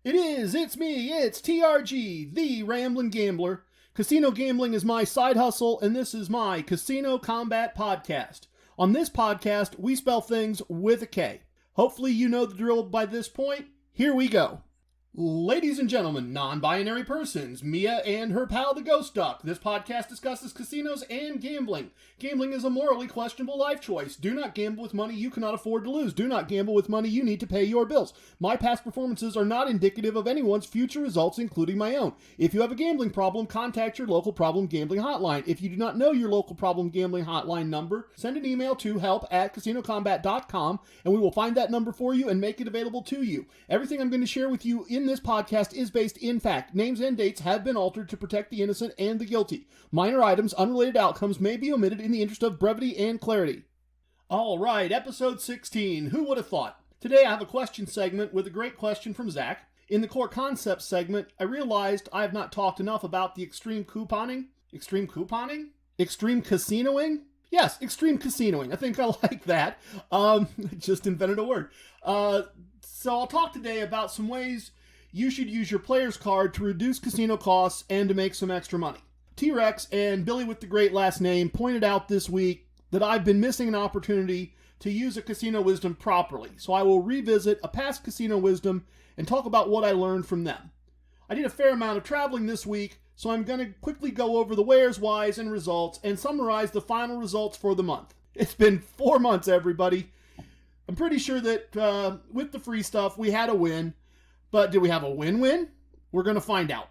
It's me, it's TRG, the Ramblin' Gambler. Casino gambling is my side hustle, and this is my Casino Kombat podcast. On this podcast, we spell things with a K. Hopefully you know the drill by this point. Here we go. Ladies and gentlemen, non-binary persons, Mia and her pal the Ghost Duck. This podcast discusses casinos and gambling. Gambling is a morally questionable life choice. Do not gamble with money you cannot afford to lose. Do not gamble with money you need to pay your bills. My past performances are not indicative of anyone's future results, including my own. If you have a gambling problem, contact your local problem gambling hotline. If you do not know your local problem gambling hotline number, send an email to help@casinomkombat.com and we will find that number for you and make it available to you. Everything I'm going to share with you in this podcast is based in fact. Names and dates have been altered to protect the innocent and the guilty. Minor items, unrelated outcomes may be omitted in the interest of brevity and clarity. All right, episode 16. Who would have thought? Today I have a question segment with a great question from Zach. In the core concepts segment, I realized I have not talked enough about the extreme couponing? Extreme couponing? Extreme casinoing? Yes, extreme casinoing. I think I like that. Just invented a word. So I'll talk today about some ways you should use your player's card to reduce casino costs and to make some extra money. T-Rex and Billy with the great last name pointed out this week that I've been missing an opportunity to use a casino wisdom properly, so I will revisit a past casino wisdom and talk about what I learned from them. I did a fair amount of traveling this week, so I'm going to quickly go over the where's, why's, and results and summarize the final results for the month. It's been 4 months, everybody. I'm pretty sure that with the free stuff, we had a win. But did we have a win-win? We're going to find out.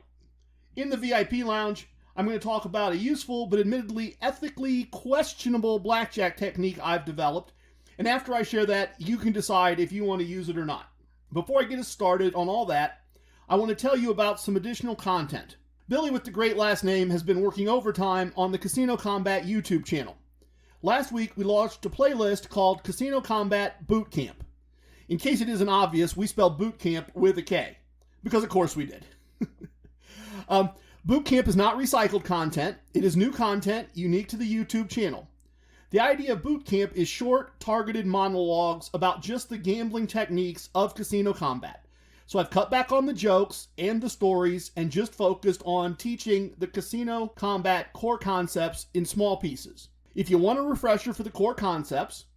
In the VIP lounge, I'm going to talk about a useful but admittedly ethically questionable blackjack technique I've developed. And after I share that, you can decide if you want to use it or not. Before I get us started on all that, I want to tell you about some additional content. Billy with the great last name has been working overtime on the Casino Kombat YouTube channel. Last week, we launched a playlist called Casino Kombat Boot Camp. In case it isn't obvious, we spelled boot camp with a K. Because of course we did. Boot camp is not recycled content. It is new content unique to the YouTube channel. The idea of boot camp is short, targeted monologues about just the gambling techniques of Casino Kombat. So I've cut back on the jokes and the stories and just focused on teaching the Casino Kombat core concepts in small pieces. If you want a refresher for the core concepts,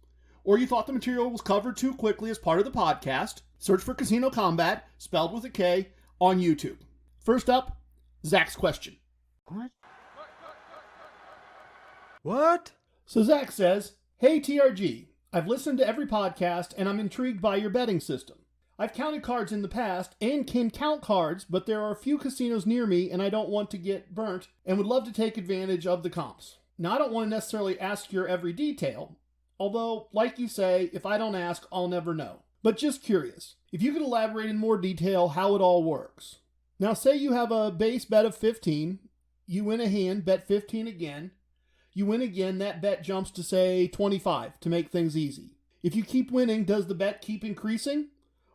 or you thought the material was covered too quickly as part of the podcast, search for Casino Kombat, spelled with a K, on YouTube. First up, Zach's question. What? So Zach says, "Hey TRG, I've listened to every podcast and I'm intrigued by your betting system. I've counted cards in the past and can count cards, but there are a few casinos near me and I don't want to get burnt and would love to take advantage of the comps. Now I don't want to necessarily ask your every detail, although, like you say, if I don't ask, I'll never know. But just curious, if you could elaborate in more detail how it all works. Now say you have a base bet of 15, you win a hand, bet 15 again, you win again, that bet jumps to say 25 to make things easy. If you keep winning, does the bet keep increasing?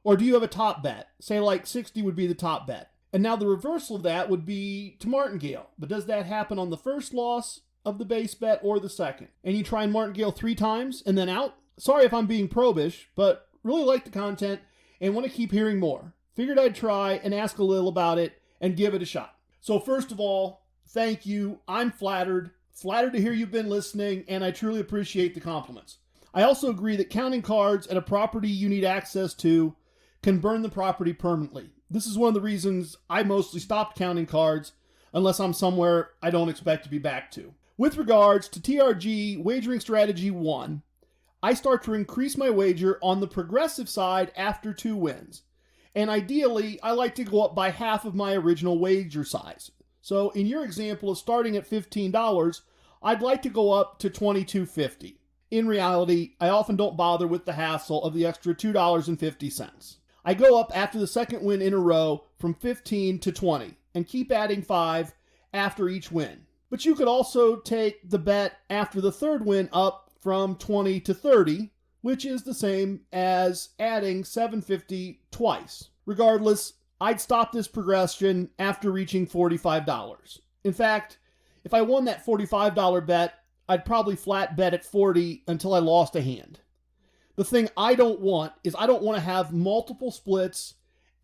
Or do you have a top bet? Say like 60 would be the top bet. And now the reversal of that would be to martingale. But does that happen on the first loss of the base bet or the second? And you try and martingale 3 times and then out? Sorry if I'm being probish, but really like the content and want to keep hearing more. Figured I'd try and ask a little about it and give it a shot. So first of all, thank you. I'm flattered to hear you've been listening, and I truly appreciate the compliments. I also agree that counting cards at a property you need access to can burn the property permanently. This is one of the reasons I mostly stopped counting cards unless I'm somewhere I don't expect to be back to. With regards to TRG Wagering Strategy 1, I start to increase my wager on the progressive side after 2 wins. And ideally, I like to go up by half of my original wager size. So in your example of starting at $15, I'd like to go up to $22.50. In reality, I often don't bother with the hassle of the extra $2.50. I go up after the second win in a row from 15 to 20 and keep adding 5 after each win. But you could also take the bet after the third win up from 20 to 30, which is the same as adding $7.50 twice. Regardless, I'd stop this progression after reaching $45. In fact, if I won that $45 bet, I'd probably flat bet at 40 until I lost a hand. The thing I don't want is I don't want to have multiple splits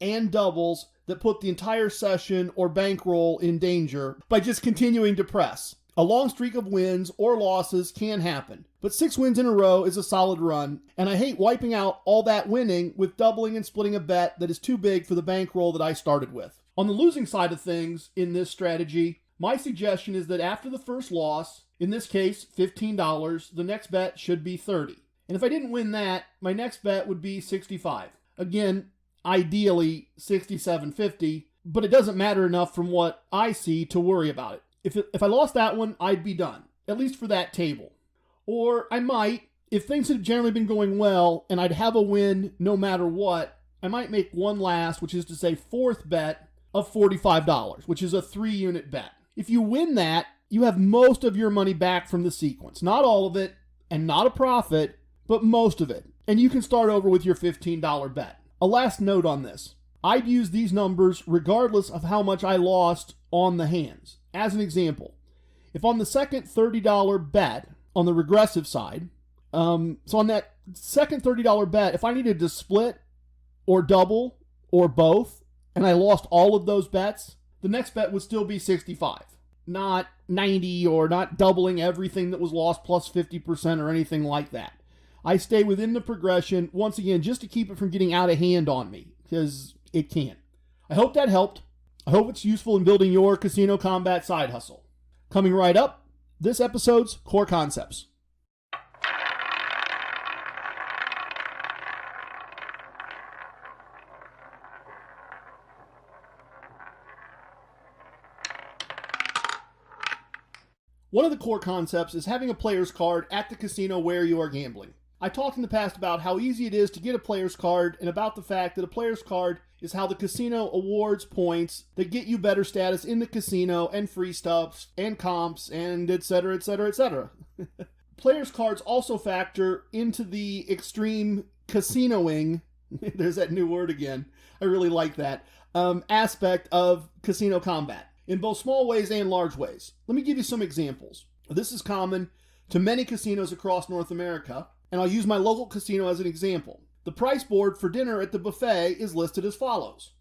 and doubles that put the entire session or bankroll in danger by just continuing to press. A long streak of wins or losses can happen, but 6 wins in a row is a solid run, and I hate wiping out all that winning with doubling and splitting a bet that is too big for the bankroll that I started with. On the losing side of things in this strategy, my suggestion is that after the first loss, in this case $15, the next bet should be $30. And if I didn't win that, my next bet would be $65. Again, ideally $67.50, but it doesn't matter enough from what I see to worry about it. If I lost that one, I'd be done, at least for that table. Or I might, if things had generally been going well and I'd have a win no matter what, I might make one last, which is to say fourth bet of $45, which is a 3-unit bet. If you win that, you have most of your money back from the sequence. Not all of it, and not a profit, but most of it. And you can start over with your $15 bet. A last note on this. I'd use these numbers regardless of how much I lost on the hands. As an example, if on the second $30 bet on the regressive side, so on that second $30 bet, if I needed to split or double or both, and I lost all of those bets, the next bet would still be 65, not 90 or not doubling everything that was lost plus 50% or anything like that. I stay within the progression, once again, just to keep it from getting out of hand on me, because it can. I hope that helped. I hope it's useful in building your casino combat side hustle. Coming right up, this episode's core concepts. One of the core concepts is having a player's card at the casino where you are gambling. I talked in the past about how easy it is to get a player's card and about the fact that a player's card is how the casino awards points that get you better status in the casino and free stuffs and comps and etc, etc, etc. Player's cards also factor into the extreme casinoing, there's that new word again, I really like that, aspect of casino combat, in both small ways and large ways. Let me give you some examples. This is common to many casinos across North America, and I'll use my local casino as an example. The price board for dinner at the buffet is listed as follows.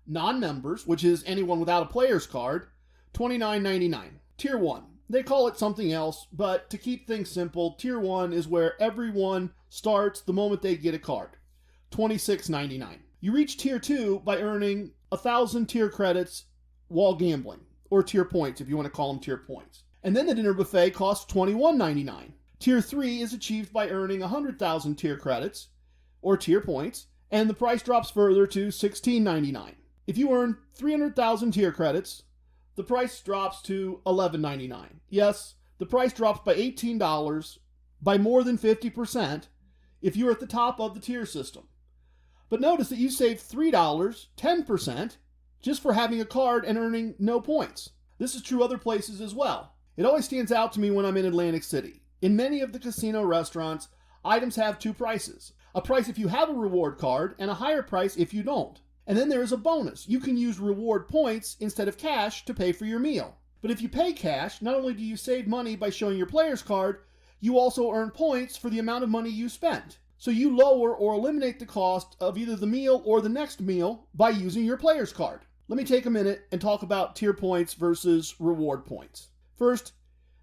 Non-members, which is anyone without a player's card, $29.99. Tier 1. They call it something else, but to keep things simple, Tier 1 is where everyone starts the moment they get a card. $26.99. You reach Tier 2 by earning 1,000 tier credits while gambling, or tier points if you want to call them tier points. And then the dinner buffet costs $21.99. Tier 3 is achieved by earning 100,000 tier credits, or tier points, and the price drops further to $16.99. If you earn 300,000 tier credits, the price drops to $11.99. Yes, the price drops by $18, by more than 50%, if you're at the top of the tier system. But notice that you saved $3, 10%, just for having a card and earning no points. This is true other places as well. It always stands out to me when I'm in Atlantic City. In many of the casino restaurants, items have two prices. A price if you have a reward card, and a higher price if you don't. And then there is a bonus. You can use reward points instead of cash to pay for your meal. But if you pay cash, not only do you save money by showing your player's card, you also earn points for the amount of money you spent. So you lower or eliminate the cost of either the meal or the next meal by using your player's card. Let me take a minute and talk about tier points versus reward points. First,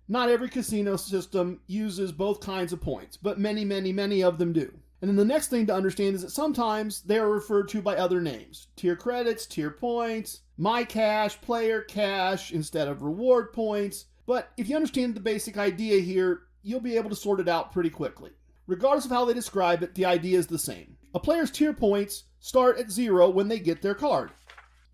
not every casino system uses both kinds of points, but many of them do. And then the next thing to understand is that sometimes they are referred to by other names. Tier credits, tier points, my cash, player cash instead of reward points. But if you understand the basic idea here, you'll be able to sort it out pretty quickly. Regardless of how they describe it, the idea is the same. A player's tier points start at 0 when they get their card.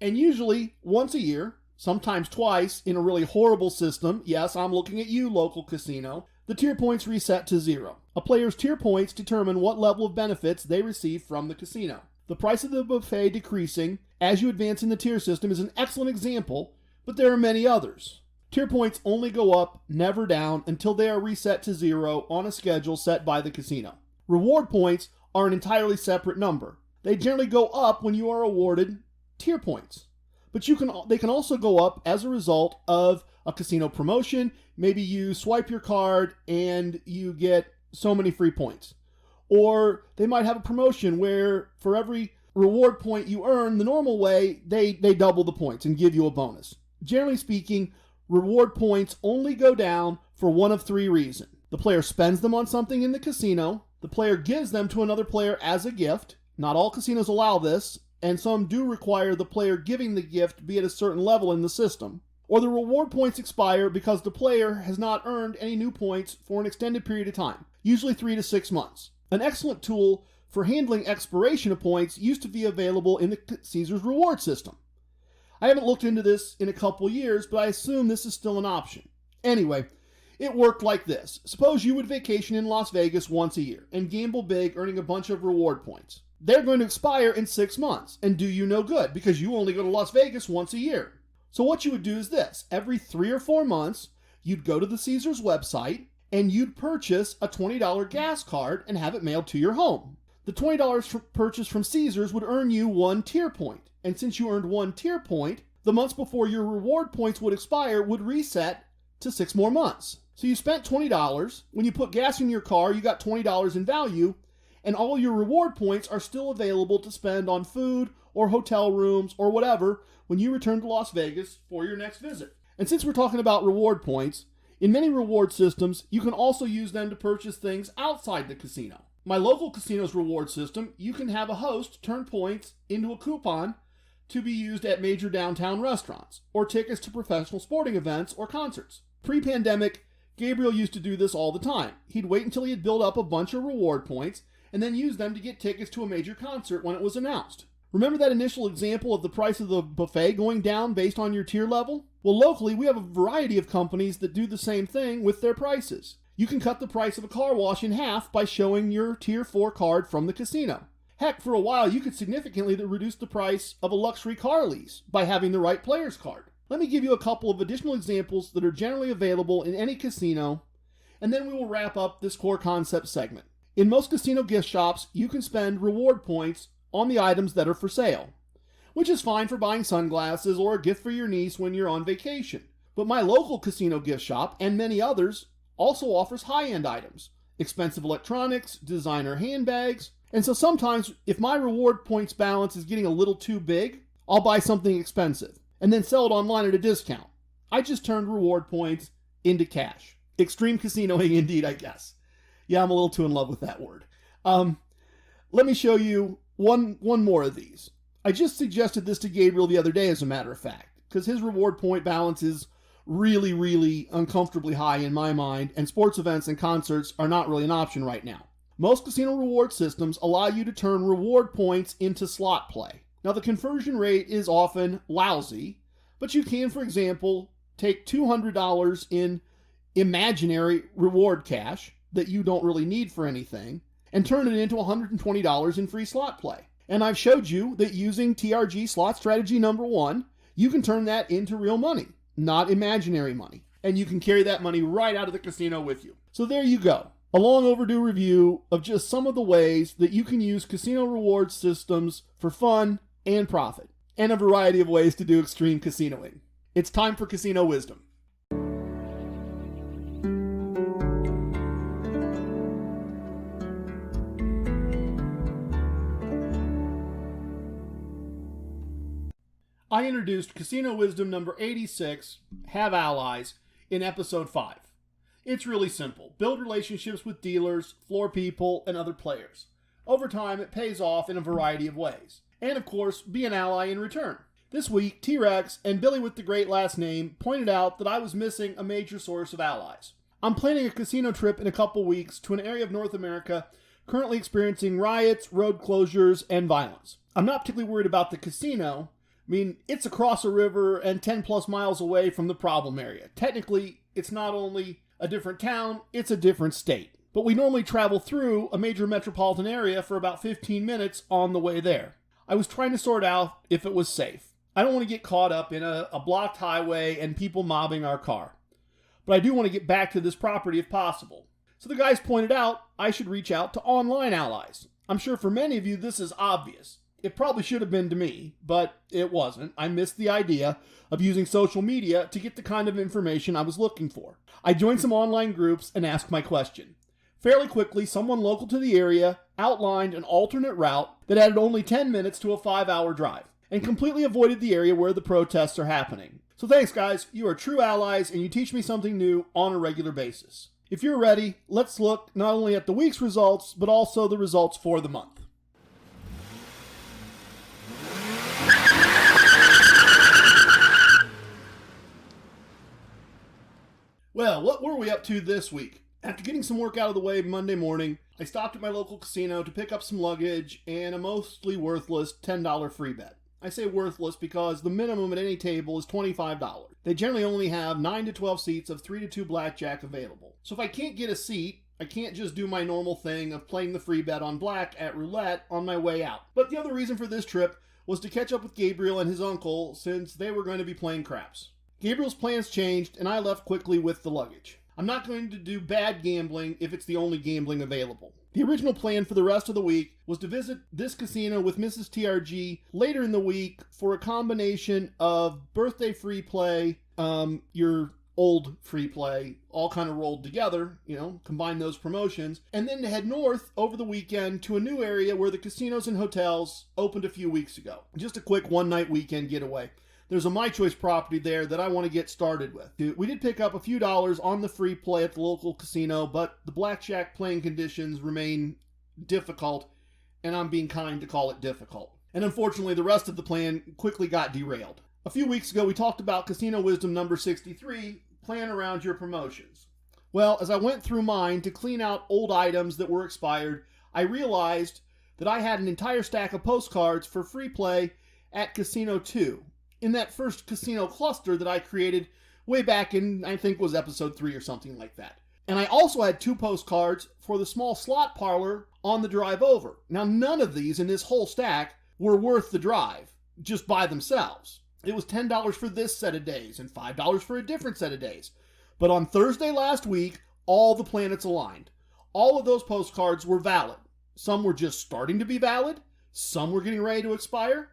And usually once a year, sometimes twice in a really horrible system, yes, I'm looking at you, local casino, the tier points reset to 0. A player's tier points determine what level of benefits they receive from the casino. The price of the buffet decreasing as you advance in the tier system is an excellent example, but there are many others. Tier points only go up, never down, until they are reset to 0 on a schedule set by the casino. Reward points are an entirely separate number. They generally go up when you are awarded tier points. But they can also go up as a result of a casino promotion. Maybe you swipe your card and you get so many free points. Or they might have a promotion where for every reward point you earn the normal way, they double the points and give you a bonus. Generally speaking, reward points only go down for one of three reasons. The player spends them on something in the casino, the player gives them to another player as a gift. Not all casinos allow this, and some do require the player giving the gift be at a certain level in the system. Or the reward points expire because the player has not earned any new points for an extended period of time, usually 3 to 6 months. An excellent tool for handling expiration of points used to be available in the Caesars reward system. I haven't looked into this in a couple years, but I assume this is still an option. Anyway, it worked like this. Suppose you would vacation in Las Vegas once a year and gamble big, earning a bunch of reward points. They're going to expire in 6 months and do you no good because you only go to Las Vegas once a year. So what you would do is this. Every 3 or 4 months, you'd go to the Caesars website and you'd purchase a $20 gas card and have it mailed to your home. The $20 purchase from Caesars would earn you 1 tier point. And since you earned 1 tier point, the months before your reward points would expire would reset to 6 more months. So you spent $20. When you put gas in your car, you got $20 in value, and all your reward points are still available to spend on food or hotel rooms or whatever when you return to Las Vegas for your next visit. And since we're talking about reward points, in many reward systems, you can also use them to purchase things outside the casino. My local casino's reward system, you can have a host turn points into a coupon to be used at major downtown restaurants or tickets to professional sporting events or concerts. Pre-pandemic, Gabriel used to do this all the time. He'd wait until he had built up a bunch of reward points and then use them to get tickets to a major concert when it was announced. Remember that initial example of the price of the buffet going down based on your tier level? Well, locally, we have a variety of companies that do the same thing with their prices. You can cut the price of a car wash in half by showing your Tier 4 card from the casino. Heck, for a while, you could significantly reduce the price of a luxury car lease by having the right player's card. Let me give you a couple of additional examples that are generally available in any casino, and then we will wrap up this core concept segment. In most casino gift shops, you can spend reward points on the items that are for sale, which is fine for buying sunglasses or a gift for your niece when you're on vacation. But my local casino gift shop, and many others, also offers high-end items, expensive electronics, designer handbags, and so sometimes if my reward points balance is getting a little too big, I'll buy something expensive and then sell it online at a discount. I just turned reward points into cash. Extreme casinoing indeed, I guess. Yeah, I'm a little too in love with that word. Let me show you one more of these. I just suggested this to Gabriel the other day, as a matter of fact, because his reward point balance is really, really uncomfortably high in my mind, and sports events and concerts are not really an option right now. Most casino reward systems allow you to turn reward points into slot play. Now, the conversion rate is often lousy, but you can, for example, take $200 in imaginary reward cash that you don't really need for anything and turn it into $120 in free slot play. And I've showed you that using TRG slot strategy number 1, you can turn that into real money, not imaginary money. And you can carry that money right out of the casino with you. So there you go. A long overdue review of just some of the ways that you can use casino reward systems for fun and profit, and a variety of ways to do extreme casinoing. It's time for Casino Wisdom. I introduced Casino Wisdom number 86, Have Allies, in episode 5. It's really simple. Build relationships with dealers, floor people, and other players. Over time, it pays off in a variety of ways. And of course, be an ally in return. This week, T-Rex and Billy with the great last name pointed out that I was missing a major source of allies. I'm planning a casino trip in a couple weeks to an area of North America currently experiencing riots, road closures, and violence. I'm not particularly worried about the casino. I mean, it's across a river and 10 plus miles away from the problem area. Technically, it's not only a different town, it's a different state. But we normally travel through a major metropolitan area for about 15 minutes on the way there. I was trying to sort out if it was safe. I don't want to get caught up in a blocked highway and people mobbing our car. But I do want to get back to this property if possible. So the guys pointed out I should reach out to online allies. I'm sure for many of you this is obvious. It probably should have been to me, but it wasn't. I missed the idea of using social media to get the kind of information I was looking for. I joined some online groups and asked my question. Fairly quickly, someone local to the area outlined an alternate route that added only 10 minutes to a 5-hour drive and completely avoided the area where the protests are happening. So thanks, guys. You are true allies, and you teach me something new on a regular basis. If you're ready, let's look not only at the week's results, but also the results for the month. Well, what were we up to this week? After getting some work out of the way Monday morning, I stopped at my local casino to pick up some luggage and a mostly worthless $10 free bet. I say worthless because the minimum at any table is $25. They generally only have 9 to 12 seats of 3 to 2 blackjack available. So if I can't get a seat, I can't just do my normal thing of playing the free bet on black at roulette on my way out. But the other reason for this trip was to catch up with Gabriel and his uncle since they were going to be playing craps. Gabriel's plans changed and I left quickly with the luggage. I'm not going to do bad gambling if it's the only gambling available. The original plan for the rest of the week was to visit this casino with Mrs. TRG later in the week for a combination of birthday free play, your old free play, all kind of rolled together, combine those promotions, and then to head north over the weekend to a new area where the casinos and hotels opened a few weeks ago. Just a quick one-night weekend getaway. There's a My Choice property there that I want to get started with. We did pick up a few dollars on the free play at the local casino, but the blackjack playing conditions remain difficult, and I'm being kind to call it difficult. And unfortunately, the rest of the plan quickly got derailed. A few weeks ago, we talked about Casino Wisdom number 63, plan around your promotions. Well, as I went through mine to clean out old items that were expired, I realized that I had an entire stack of postcards for free play at Casino 2. In that first casino cluster that I created way back in, I think it was episode 3 or something like that. And I also had 2 postcards for the small slot parlor on the drive over. Now, none of these in this whole stack were worth the drive, just by themselves. It was $10 for this set of days and $5 for a different set of days. But on Thursday last week, all the planets aligned. All of those postcards were valid. Some were just starting to be valid. Some were getting ready to expire.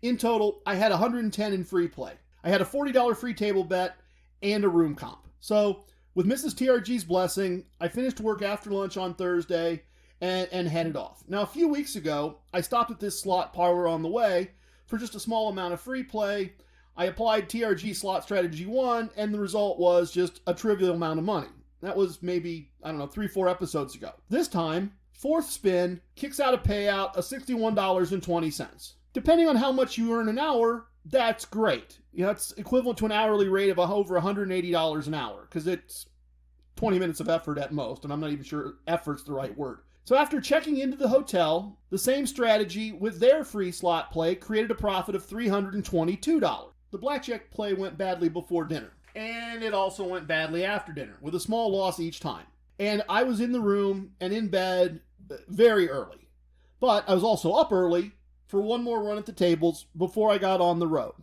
In total, I had 110 in free play. I had a $40 free table bet and a room comp. So, with Mrs. TRG's blessing, I finished work after lunch on Thursday and headed off. Now, a few weeks ago, I stopped at this slot parlor on the way for just a small amount of free play. I applied TRG Slot Strategy 1, and the result was just a trivial amount of money. That was maybe, 3-4 episodes ago. This time, fourth spin kicks out a payout of $61.20. Depending on how much you earn an hour, that's great. That's equivalent to an hourly rate of over $180 an hour, because it's 20 minutes of effort at most, and I'm not even sure effort's the right word. So after checking into the hotel, the same strategy with their free slot play created a profit of $322. The blackjack play went badly before dinner, and it also went badly after dinner, with a small loss each time. And I was in the room and in bed very early. But I was also up early for one more run at the tables before I got on the road.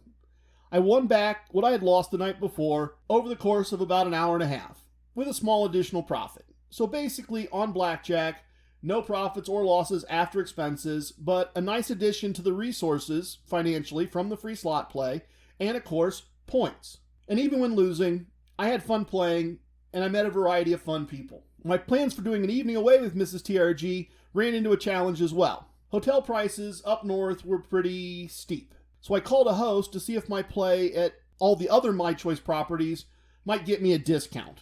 I won back what I had lost the night before over the course of about an hour and a half, with a small additional profit. So basically, on blackjack, no profits or losses after expenses, but a nice addition to the resources financially from the free slot play, and of course, points. And even when losing, I had fun playing, and I met a variety of fun people. My plans for doing an evening away with Mrs. TRG ran into a challenge as well. Hotel prices up north were pretty steep, so I called a host to see if my play at all the other My Choice properties might get me a discount.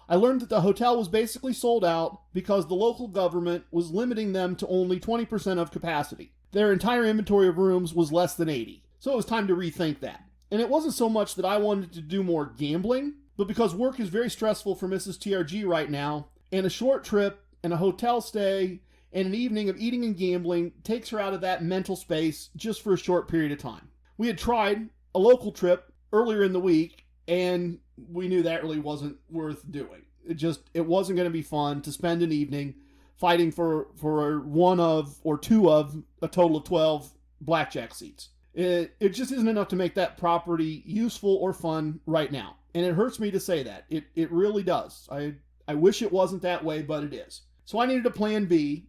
I learned that the hotel was basically sold out because the local government was limiting them to only 20% of capacity. Their entire inventory of rooms was less than 80, so it was time to rethink that. And it wasn't so much that I wanted to do more gambling, but because work is very stressful for Mrs. TRG right now, and a short trip and a hotel stay and an evening of eating and gambling takes her out of that mental space just for a short period of time. We had tried a local trip earlier in the week, and we knew that really wasn't worth doing. It wasn't going to be fun to spend an evening fighting for one of or two of a total of 12 blackjack seats. It just isn't enough to make that property useful or fun right now. And it hurts me to say that. It really does. I wish it wasn't that way, but it is. So I needed a plan B.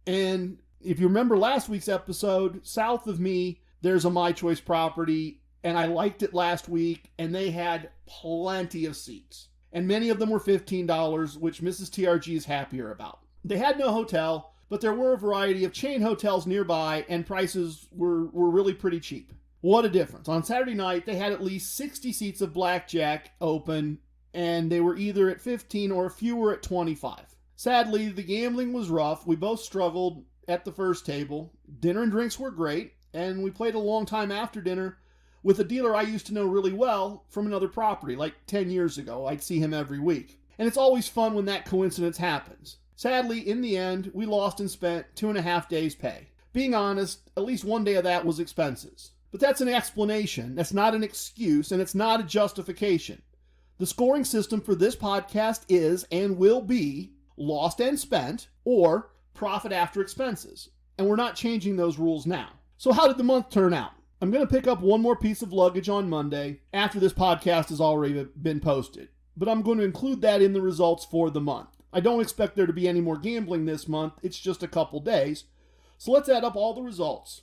And if you remember last week's episode, south of me, there's a My Choice property, and I liked it last week, and they had plenty of seats. and many of them were $15, which Mrs. TRG is happier about. They had no hotel, but there were a variety of chain hotels nearby, and prices were really pretty cheap. What a difference. On Saturday night, they had at least 60 seats of blackjack open, and they were either at 15 or a few were at 25. Sadly, the gambling was rough. We both struggled at the first table. Dinner and drinks were great, and we played a long time after dinner with a dealer I used to know really well from another property, like 10 years ago. I'd see him every week. And it's always fun when that coincidence happens. Sadly, in the end, we lost and spent 2.5 days' pay. Being honest, at least one day of that was expenses. But that's an explanation. That's not an excuse, and it's not a justification. The scoring system for this podcast is and will be lost and spent, or profit after expenses. And we're not changing those rules now. So how did the month turn out? I'm going to pick up one more piece of luggage on Monday after this podcast has already been posted. But I'm going to include that in the results for the month. I don't expect there to be any more gambling this month. It's just a couple days. So let's add up all the results.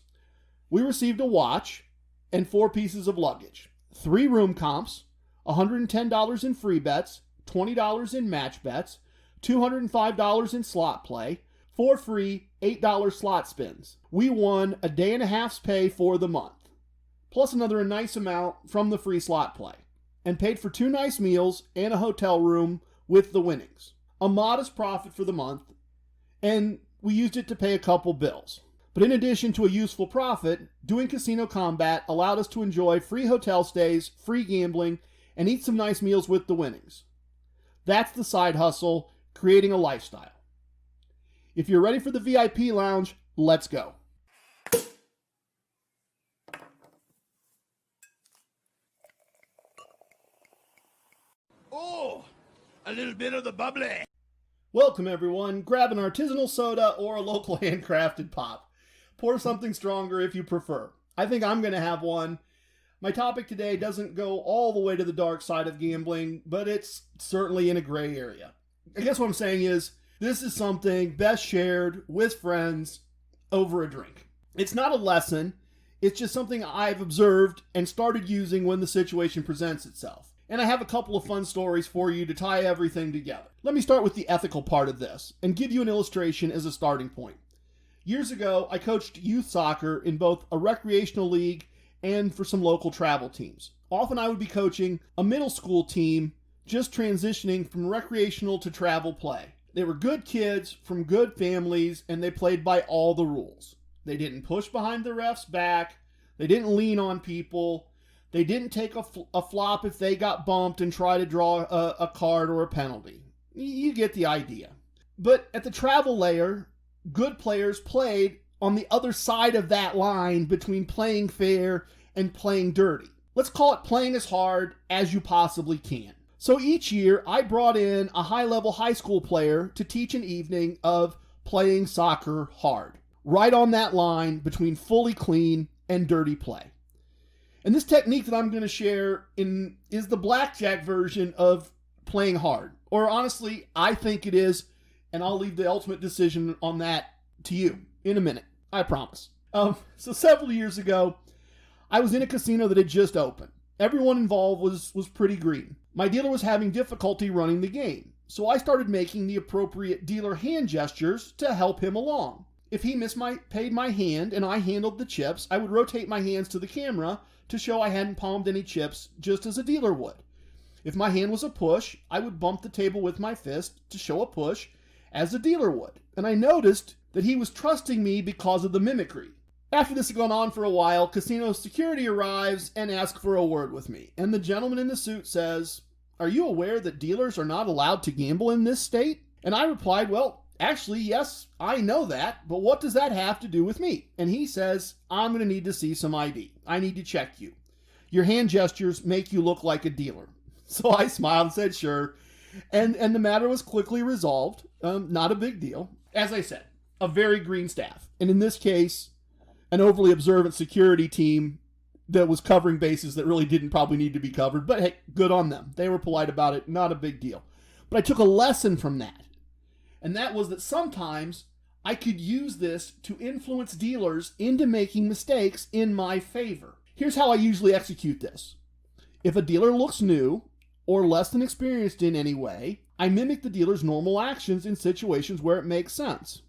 We received a watch and 4 pieces of luggage, 3 room comps, $110 in free bets, $20 in match bets, $205 in slot play, 4 free $8 slot spins. We won a day and a half's pay for the month, plus another nice amount from the free slot play, and paid for 2 nice meals and a hotel room with the winnings. A modest profit for the month, and we used it to pay a couple bills. But in addition to a useful profit, doing Casino Kombat allowed us to enjoy free hotel stays, free gambling, and eat some nice meals with the winnings. That's the side hustle, creating a lifestyle. If you're ready for the VIP lounge, let's go. Oh, a little bit of the bubbly. Welcome everyone. Grab an artisanal soda or a local handcrafted pop. Pour something stronger if you prefer. I think I'm going to have one. My topic today doesn't go all the way to the dark side of gambling, but it's certainly in a gray area. I guess what I'm saying is, this is something best shared with friends over a drink. It's not a lesson. It's just something I've observed and started using when the situation presents itself. And I have a couple of fun stories for you to tie everything together. Let me start with the ethical part of this and give you an illustration as a starting point. Years ago, I coached youth soccer in both a recreational league and for some local travel teams. Often I would be coaching a middle school team just transitioning from recreational to travel play. They were good kids from good families, and they played by all the rules. They didn't push behind the ref's back. They didn't lean on people. They didn't take a flop if they got bumped and try to draw a card or a penalty. You get the idea. But at the travel layer, good players played on the other side of that line between playing fair and playing dirty. Let's call it playing as hard as you possibly can. So each year, I brought in a high-level high school player to teach an evening of playing soccer hard, right on that line between fully clean and dirty play. And this technique that I'm going to share is the blackjack version of playing hard. Or honestly, I think it is, and I'll leave the ultimate decision on that to you in a minute. I promise. So several years ago, I was in a casino that had just opened. Everyone involved was pretty green. My dealer was having difficulty running the game, so I started making the appropriate dealer hand gestures to help him along. If he paid my hand and I handled the chips, I would rotate my hands to the camera to show I hadn't palmed any chips, just as a dealer would. If my hand was a push, I would bump the table with my fist to show a push, as a dealer would. And I noticed that he was trusting me because of the mimicry. After this had gone on for a while, casino security arrives and asks for a word with me. And the gentleman in the suit says, "Are you aware that dealers are not allowed to gamble in this state?" And I replied, "Well, actually, yes, I know that, but what does that have to do with me?" And he says, "I'm going to need to see some ID. I need to check you. Your hand gestures make you look like a dealer." So I smiled and said, "Sure." And the matter was quickly resolved. Not a big deal. As I said, a very green staff. And in this case, an overly observant security team that was covering bases that really didn't probably need to be covered. But hey, good on them. They were polite about it. Not a big deal. But I took a lesson from that. And that was that sometimes I could use this to influence dealers into making mistakes in my favor. Here's how I usually execute this. If a dealer looks new, or less than experienced in any way, I mimic the dealer's normal actions in situations where it makes sense.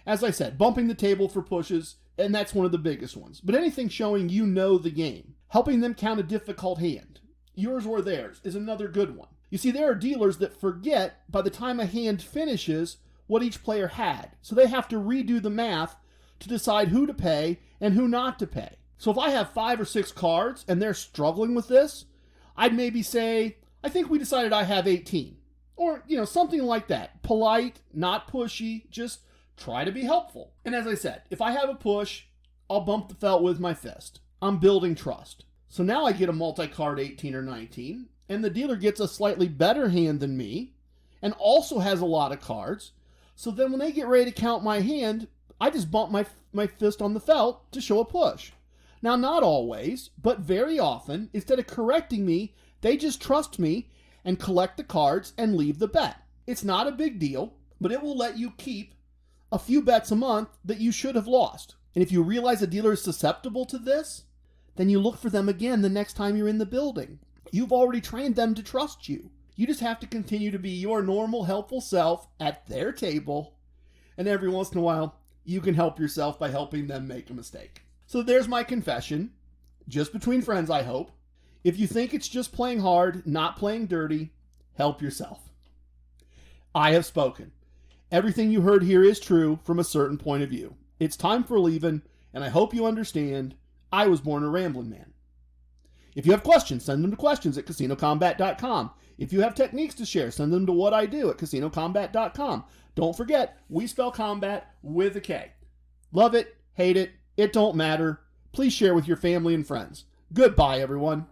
As I said, bumping the table for pushes, and that's one of the biggest ones. But anything showing you know the game. Helping them count a difficult hand, yours or theirs, is another good one. You see, there are dealers that forget by the time a hand finishes what each player had, so they have to redo the math to decide who to pay and who not to pay. So if I have 5 or 6 cards and they're struggling with this, I'd maybe say, I think we decided I have 18. Or, something like that. Polite, not pushy, just try to be helpful. And as I said, if I have a push, I'll bump the felt with my fist. I'm building trust. So now I get a multi-card 18 or 19, and the dealer gets a slightly better hand than me, and also has a lot of cards. So then when they get ready to count my hand, I just bump my fist on the felt to show a push. Now, not always, but very often, instead of correcting me, they just trust me and collect the cards and leave the bet. It's not a big deal, but it will let you keep a few bets a month that you should have lost. And if you realize a dealer is susceptible to this, then you look for them again the next time you're in the building. You've already trained them to trust you. You just have to continue to be your normal, helpful self at their table, and every once in a while, you can help yourself by helping them make a mistake. So there's my confession, just between friends, I hope. If you think it's just playing hard, not playing dirty, help yourself. I have spoken. Everything you heard here is true from a certain point of view. It's time for leaving, and I hope you understand I was born a rambling man. If you have questions, send them to questions@casinocombat.com. If you have techniques to share, send them to what I do at casinocombat.com. Don't forget, we spell combat with a K. Love it, hate it, it don't matter. Please share with your family and friends. Goodbye, everyone.